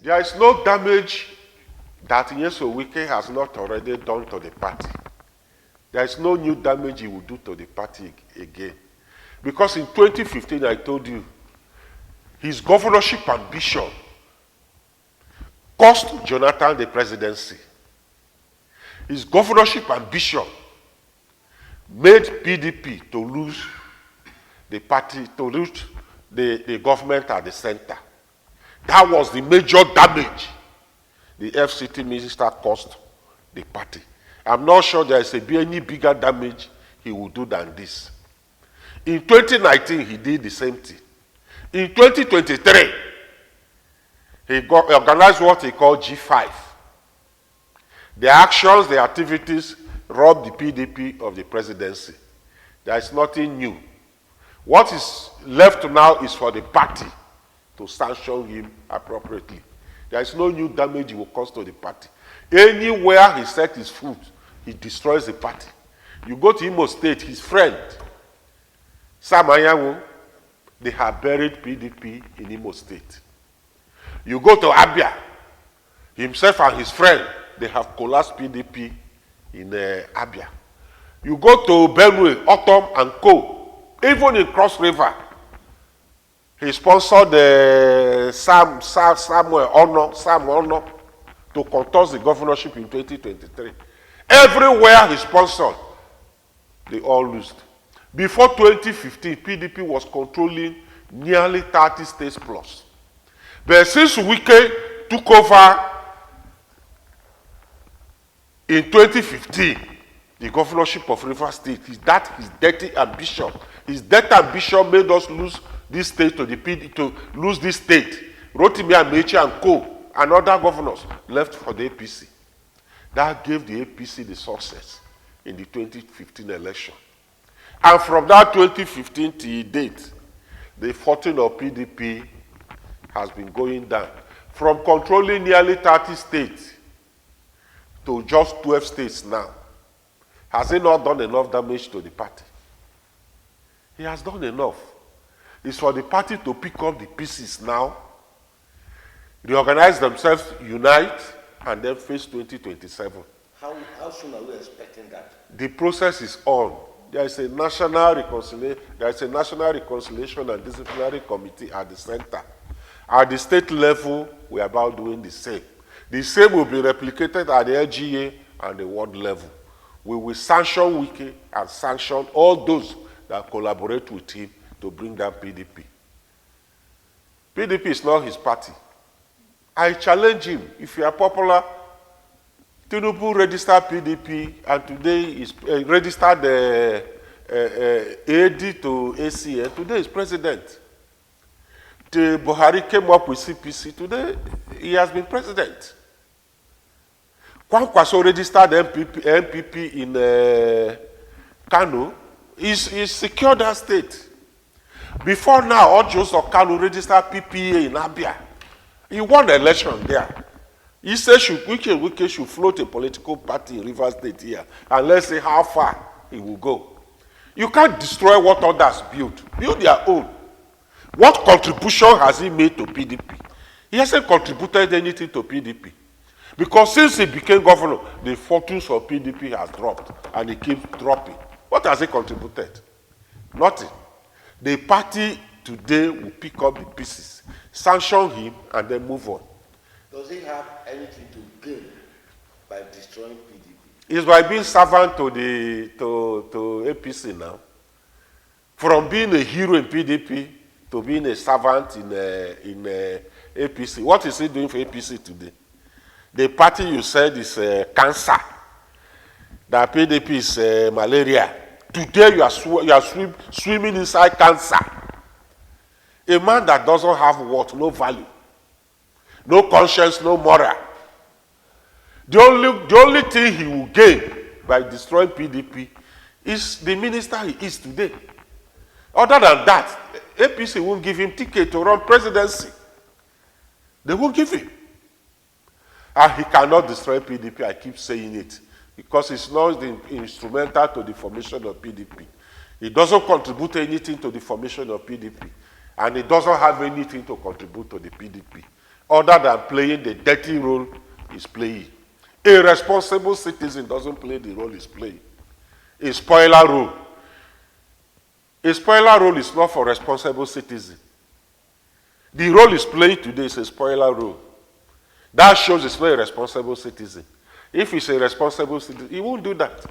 There is no damage that Nyesom Wike has not already done to the party. There is no new damage he will do to the party again. Because in 2015, I told you, his governorship ambition cost Jonathan the presidency. His governorship ambition made PDP to lose the party, to lose the government at the center. That was the major damage the FCT minister caused the party. I'm not sure there is any bigger damage he will do than this. In 2019, he did the same thing. In 2023, he organized what he called G5. The actions, the activities robbed the PDP of the presidency. There is nothing new. What is left now is for the party to sanction him appropriately. There is no new damage he will cause to the party. Anywhere he set his foot, he destroys the party. You go to Imo State, his friend, Sam Anyanwu, they have buried PDP in Imo State. You go to Abia, himself and his friend, they have collapsed PDP in Abia. You go to Benue, Autumn and Co. Even in Cross River, he sponsored Sam Ono to contest the governorship in 2023. Everywhere he sponsored, they all lost. Before 2015, PDP was controlling nearly 30 states plus. But since Wike took over in 2015, the governorship of Rivers State, his dirty ambition. His dirty ambition made us lose this state to the PDP, to lose this state. Rotimi Amechi and Co. and other governors left for the APC. That gave the APC the success in the 2015 election. And from that 2015 till date, the fortune of PDP has been going down. From controlling nearly 30 states to just 12 states now. Has he not done enough damage to the party? He has done enough. It's for the party to pick up the pieces now, reorganize themselves, unite, and then face 2027. How soon are we expecting that? The process is on. There is a national reconciliation and disciplinary committee at the center. At the state level, we are about doing the same. The same will be replicated at the LGA and the world level. We will sanction Wike and sanction all those that collaborate with him to bring down PDP. PDP is not his party. I challenge him. If you are popular, TINUBU registered PDP and today is registered AD to AC and today is president. The Buhari came up with CPC. Today he has been president. Kwankwaso registered MPP in Kanu. He's secured that state. Before now, Oko-Jumbo Kanu registered PPA in Abia. He won the election there. He said Wike should float a political party in Rivers State here, and let's see how far he will go. You can't destroy what others build. Build their own. What contribution has he made to PDP? He hasn't contributed anything to PDP. Because since he became governor, the fortunes of PDP has dropped, and it keeps dropping. What has he contributed? Nothing. The party today will pick up the pieces, sanction him, and then move on. Does he have anything to gain by destroying PDP? It's by being servant to APC now. From being a hero in PDP to being a servant in APC. What is he doing for APC today? The party you said is cancer. That PDP is malaria. Today you are swimming inside cancer. A man that doesn't have what? No value. No conscience, no moral. The only thing he will gain by destroying PDP is the minister he is today. Other than that, APC won't give him ticket to run presidency. They won't give him. And he cannot destroy PDP, I keep saying it, because it's not instrumental to the formation of PDP. It doesn't contribute anything to the formation of PDP, and it doesn't have anything to contribute to the PDP. other than playing the dirty role he's playing. A responsible citizen doesn't play the role he's playing. A spoiler role. A spoiler role is not for responsible citizen. The role he's playing today is a spoiler role. That shows he's not a responsible citizen. If he's a responsible citizen, he won't do that.